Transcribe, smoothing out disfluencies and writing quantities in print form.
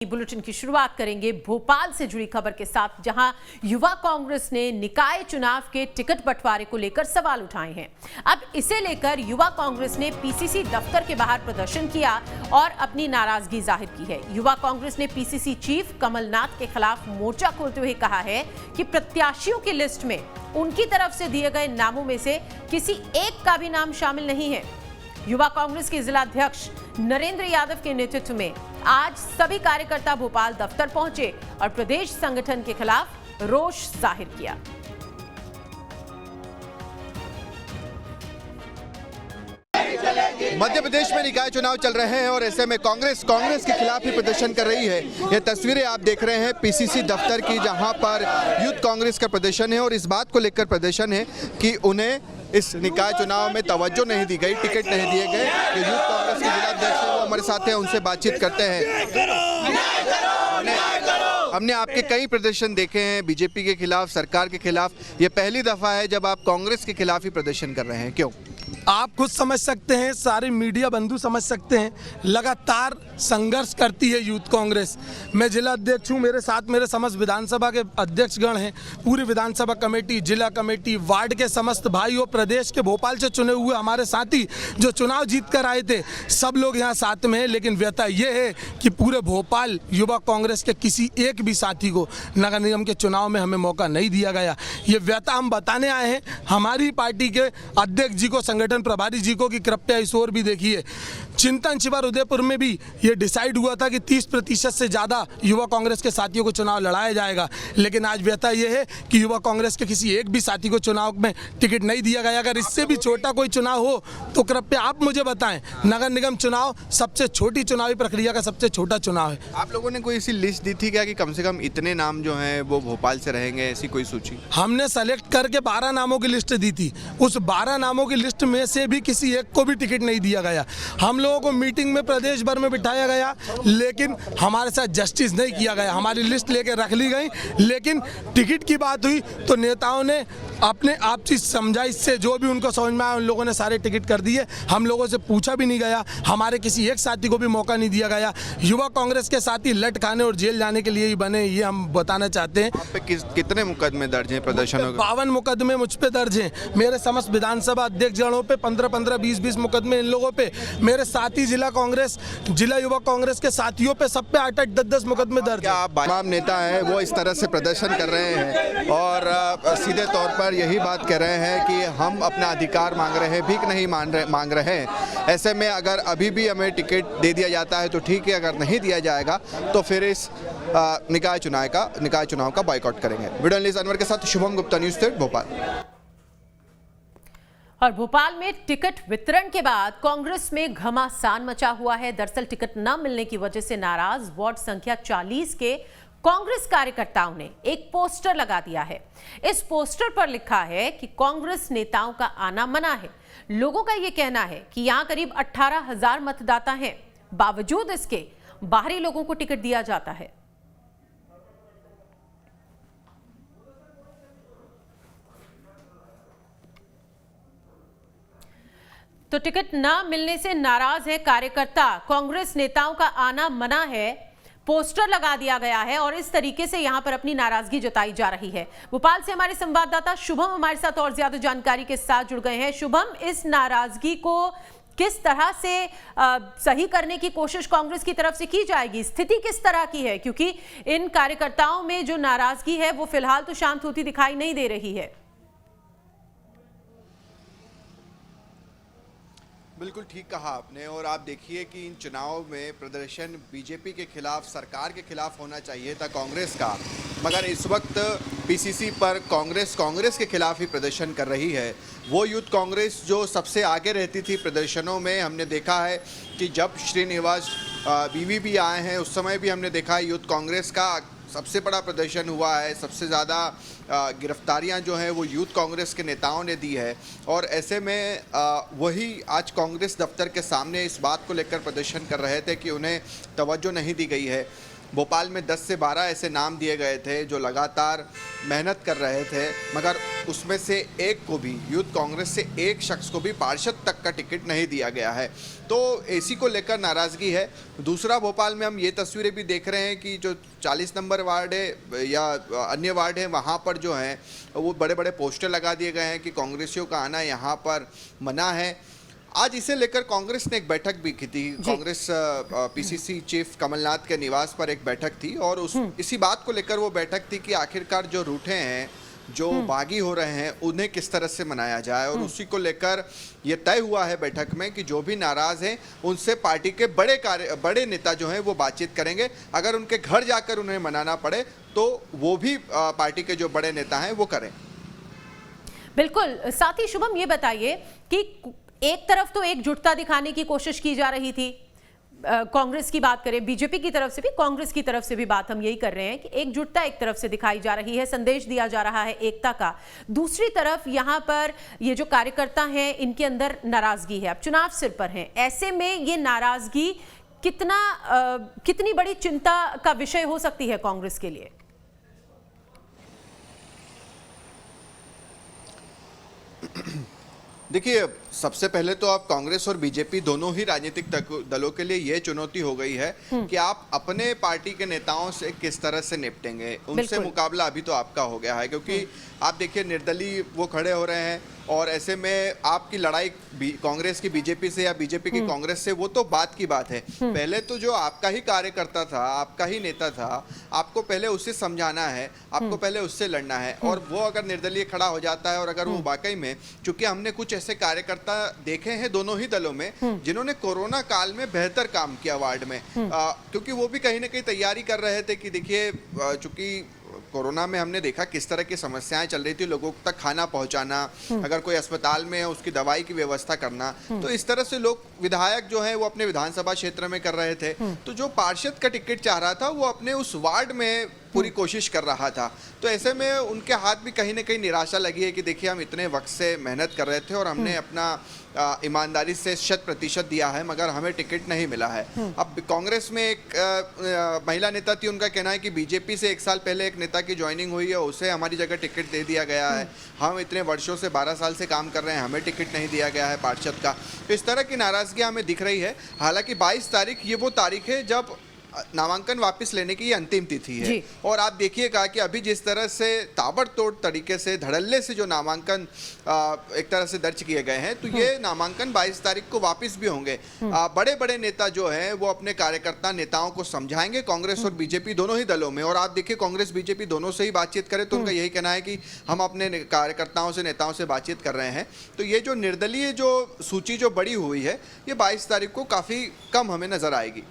Bulletin की शुरुआत करेंगे भोपाल से जुड़ी खबर के साथ, जहां युवा कांग्रेस ने निकाय चुनाव के टिकट बंटवारे को लेकर सवाल उठाए हैं। अब इसे लेकर युवा कांग्रेस ने पीसीसी दफ्तर के बाहर प्रदर्शन किया और अपनी नाराजगी जाहिर की है। युवा कांग्रेस ने पीसीसी चीफ कमलनाथ के खिलाफ मोर्चा खोलते हुए कहा है कि प्रत्याशियों की लिस्ट में उनकी तरफ से दिए गए नामों में से किसी एक का भी नाम शामिल नहीं है। युवा कांग्रेस के जिला अध्यक्ष नरेंद्र यादव के नेतृत्व में आज सभी कार्यकर्ता भोपाल दफ्तर पहुंचे और प्रदेश संगठन के खिलाफ रोष जाहिर किया। मध्य प्रदेश में निकाय चुनाव चल रहे हैं और ऐसे में कांग्रेस के खिलाफ ही प्रदर्शन कर रही है। ये तस्वीरें आप देख रहे हैं पीसीसी दफ्तर की, जहां पर यूथ कांग्रेस का प्रदर्शन है और इस बात को लेकर प्रदर्शन है कि उन्हें इस निकाय चुनाव में तवज्जो नहीं दी गई, टिकट नहीं दिए गए। कि यूथ कांग्रेस के जिला अध्यक्ष हैं, वो हमारे साथ हैं, उनसे बातचीत करते हैं। हमने आपके कई प्रदर्शन देखे हैं बीजेपी के खिलाफ, सरकार के खिलाफ। ये पहली दफा है जब आप कांग्रेस के खिलाफ ही प्रदर्शन कर रहे हैं, क्यों? आप खुद समझ सकते हैं, सारे मीडिया बंधु समझ सकते हैं, लगातार संघर्ष करती है यूथ कांग्रेस। मैं जिला अध्यक्ष हूं, मेरे साथ मेरे समस्त विधानसभा के अध्यक्षगण हैं, पूरी विधानसभा कमेटी, जिला कमेटी, वार्ड के समस्त भाई और प्रदेश के भोपाल से चुने हुए हमारे साथी जो चुनाव जीत कर आए थे, सब लोग यहाँ साथ में हैं। लेकिन व्यथा ये है कि पूरे भोपाल युवा कांग्रेस के किसी एक भी साथी को नगर निगम के चुनाव में हमें मौका नहीं दिया गया। ये व्यथा हम बताने आए हैं हमारी पार्टी के अध्यक्ष जी को, संगठन प्रभारी जी को, कि कृपया इस ओर भी देखिए। चिंतन शिविर उदयपुर में भी ये डिसाइड हुआ था कि 30% से ज़्यादा युवा कांग्रेस के साथियों को चुनाव लड़ाया जाएगा। लेकिन आज व्यथा ये है कि युवा कांग्रेस के किसी एक भी साथी को चुनाव में टिकट नहीं दिया गया। अगर इससे भी छोटा कोई चुनाव हो तो कृपया आप मुझे बताएं। नगर निगम चुनाव सबसे छोटी चुनावी प्रक्रिया का सबसे छोटा चुनाव है। आप लोगों ने कोई ऐसी लिस्ट दी थी क्या कि कम से कम इतने नाम जो हैं वो भोपाल से रहेंगे, ऐसी कोई सूची? हमने सेलेक्ट करके 12 नामों की लिस्ट दी थी। उस 12 नामों की लिस्ट में से भी किसी एक को भी टिकट नहीं दिया गया। हम लोगों को मीटिंग में प्रदेश भर में बिठाया गया, लेकिन हमारे साथ जस्टिस नहीं किया गया। हमारी लिस्ट लेके रख ली गई, लेकिन टिकट की बात हुई तो नेताओं ने अपने आपसी समझाइश से जो भी उनको समझ में आया उन लोगों ने सारे टिकट कर दिए। हम लोगों से पूछा भी नहीं गया, हमारे किसी एक साथी को भी मौका नहीं दिया गया। युवा कांग्रेस के साथी लट खाने और जेल जाने के लिए ही बने, ये हम बताना चाहते हैं। आप पे कितने मुकदमे दर्ज हैं प्रदर्शनों के? 52 मुकदमे मुझ पे दर्ज हैं। मेरे समस्त विधानसभा अध्यक्षगणों पे 15-15, 20-20 मुकदमे इन लोगों पे। मेरे साथी जिला युवा कांग्रेस के साथियों पे सब पे 8-8, 10-10 मुकदमे दर्ज हैं। तमाम नेता हैं वो इस तरह से प्रदर्शन कर रहे हैं और सीधे तौर पर यही बात कह रहे हैं कि हम अपना अधिकार मांग रहे हैं, भीख नहीं मांग रहे हैं। ऐसे में अगर अभी भी हमें टिकट दे दिया जाता है तो ठीक है, अगर नहीं दिया जाएगा तो फिर इस निकाय चुनाव का बॉयकॉट करेंगे। वीडियो जर्नलिस्ट अनवर के साथ शुभम गुप्ता, न्यूज़ 8 भोपाल। और भोपाल में टिकट वितरण के बाद कांग्रेस में घमासान मचा हुआ है। दरअसल टिकट न मिलने की वजह से नाराज वार्ड संख्या 40 के कांग्रेस कार्यकर्ताओं ने एक पोस्टर लगा दिया है। इस पोस्टर पर लिखा है कि कांग्रेस नेताओं का आना मना है। लोगों का यह कहना है कि यहां करीब 18,000 मतदाता हैं, बावजूद इसके बाहरी लोगों को टिकट दिया जाता है। तो टिकट न मिलने से नाराज है कार्यकर्ता, कांग्रेस नेताओं का आना मना है, पोस्टर लगा दिया गया है और इस तरीके से यहां पर अपनी नाराजगी जताई जा रही है। भोपाल से हमारे संवाददाता शुभम हमारे साथ और ज्यादा जानकारी के साथ जुड़ गए हैं। शुभम, इस नाराजगी को किस तरह से सही करने की कोशिश कांग्रेस की तरफ से की जाएगी? स्थिति किस तरह की है, क्योंकि इन कार्यकर्ताओं में जो नाराजगी है वो फिलहाल तो शांत होती दिखाई नहीं दे रही है। बिल्कुल ठीक कहा आपने। और आप देखिए कि इन चुनाव में प्रदर्शन बीजेपी के खिलाफ, सरकार के खिलाफ होना चाहिए था कांग्रेस का, मगर इस वक्त पीसीसी पर कांग्रेस के खिलाफ ही प्रदर्शन कर रही है। वो यूथ कांग्रेस जो सबसे आगे रहती थी प्रदर्शनों में, हमने देखा है कि जब श्रीनिवास बीवी भी आए हैं उस समय भी हमने देखा है यूथ कांग्रेस का सबसे बड़ा प्रदर्शन हुआ है। सबसे ज़्यादा गिरफ्तारियां जो हैं वो यूथ कांग्रेस के नेताओं ने दी है। और ऐसे में वही आज कांग्रेस दफ्तर के सामने इस बात को लेकर प्रदर्शन कर रहे थे कि उन्हें तवज्जो नहीं दी गई है। भोपाल में 10 से 12 ऐसे नाम दिए गए थे जो लगातार मेहनत कर रहे थे, मगर उसमें से एक को भी, यूथ कांग्रेस से एक शख्स को भी पार्षद तक का टिकट नहीं दिया गया है। तो इसी को लेकर नाराज़गी है। दूसरा, भोपाल में हम ये तस्वीरें भी देख रहे हैं कि जो 40 नंबर वार्ड है या अन्य वार्ड है, वहाँ पर जो है वो बड़े बड़े पोस्टर लगा दिए गए हैं कि कांग्रेसियों का आना यहाँ पर मना है। आज इसे लेकर कांग्रेस ने एक बैठक भी की थी। कांग्रेस पीसीसी चीफ कमलनाथ के निवास पर एक बैठक थी और इसी बात को लेकर वो बैठक थी कि आखिरकार जो रूठे हैं, जो बागी हो रहे हैं, उन्हें किस तरह से मनाया जाए। और उसी को लेकर ये तय हुआ है बैठक में कि जो भी नाराज हैं उनसे पार्टी के बड़े नेता जो हैं वो बातचीत करेंगे। अगर उनके घर जाकर उन्हें मनाना पड़े तो वो भी पार्टी के जो बड़े नेता हैं वो करें। बिल्कुल। साथ ही शुभम ये बताइए कि एक तरफ तो एकजुटता दिखाने की कोशिश की जा रही थी, कांग्रेस की बात करें, बीजेपी की तरफ से भी, कांग्रेस की तरफ से भी बात हम यही कर रहे हैं कि एकजुटता एक तरफ से दिखाई जा रही है, संदेश दिया जा रहा है एकता का। दूसरी तरफ यहाँ पर ये जो कार्यकर्ता हैं इनके अंदर नाराजगी है, अब चुनाव सिर पर है। ऐसे में ये नाराजगी कितनी बड़ी चिंता का विषय हो सकती है कांग्रेस के लिए? देखिए, सबसे पहले तो आप कांग्रेस और बीजेपी दोनों ही राजनीतिक दलों के लिए ये चुनौती हो गई है कि आप अपने पार्टी के नेताओं से किस तरह से निपटेंगे। उनसे मुकाबला अभी तो आपका हो गया है, क्योंकि आप देखिए निर्दलीय वो खड़े हो रहे हैं और ऐसे में आपकी लड़ाई कांग्रेस की बीजेपी से या बीजेपी की कांग्रेस से, वो तो बात की बात है। पहले तो जो आपका ही कार्यकर्ता था, आपका ही नेता था, आपको पहले उससे समझाना है, आपको पहले उससे लड़ना है। और वो अगर निर्दलीय खड़ा हो जाता है और अगर वो वाकई में, चूंकि हमने कुछ ऐसे कार्यकर्ता देखे हैं दोनों ही दलों में जिन्होंने कोरोना काल में बेहतर काम किया वार्ड में, क्योंकि वो भी कहीं ना कहीं तैयारी कर रहे थे कि देखिए, चूंकि कोरोना में हमने देखा किस तरह की समस्याएं चल रही थी, लोगों तक खाना पहुंचाना, अगर कोई अस्पताल में है उसकी दवाई की व्यवस्था करना, तो इस तरह से लोग, विधायक जो है वो अपने विधानसभा क्षेत्र में कर रहे थे। तो जो पार्षद का टिकट चाह रहा था वो अपने उस वार्ड में पूरी कोशिश कर रहा था। तो ऐसे में उनके हाथ भी कहीं ना कहीं निराशा लगी है कि देखिए, हम इतने वक्त से मेहनत कर रहे थे और हमने अपना ईमानदारी से 100% दिया है, मगर हमें टिकट नहीं मिला है। अब कांग्रेस में एक महिला नेता थी, उनका कहना है कि बीजेपी से 1 साल पहले एक नेता की ज्वाइनिंग हुई है, उसे हमारी जगह टिकट दे दिया गया है। हम इतने वर्षों से 12 साल से काम कर रहे हैं, हमें टिकट नहीं दिया गया है पार्षद का। तो इस तरह की नाराजगी हमें दिख रही है। हालांकि 22 तारीख ये वो तारीख है जब नामांकन वापस लेने की अंतिम तिथि है। और आप देखिएगा कि अभी जिस तरह से ताबड़तोड़ तरीके से, धड़ल्ले से जो नामांकन एक तरह से दर्ज किए गए हैं, तो ये नामांकन 22 तारीख को वापस भी होंगे। बड़े बड़े नेता जो हैं वो अपने कार्यकर्ता नेताओं को समझाएंगे, कांग्रेस और बीजेपी दोनों ही दलों में। और आप देखिए, कांग्रेस बीजेपी दोनों से ही बातचीत करें तो उनका यही कहना है कि हम अपने कार्यकर्ताओं से, नेताओं से बातचीत कर रहे हैं। तो ये जो निर्दलीय जो सूची जो बड़ी हुई है, ये 22 तारीख को काफी कम हमें नजर आएगी।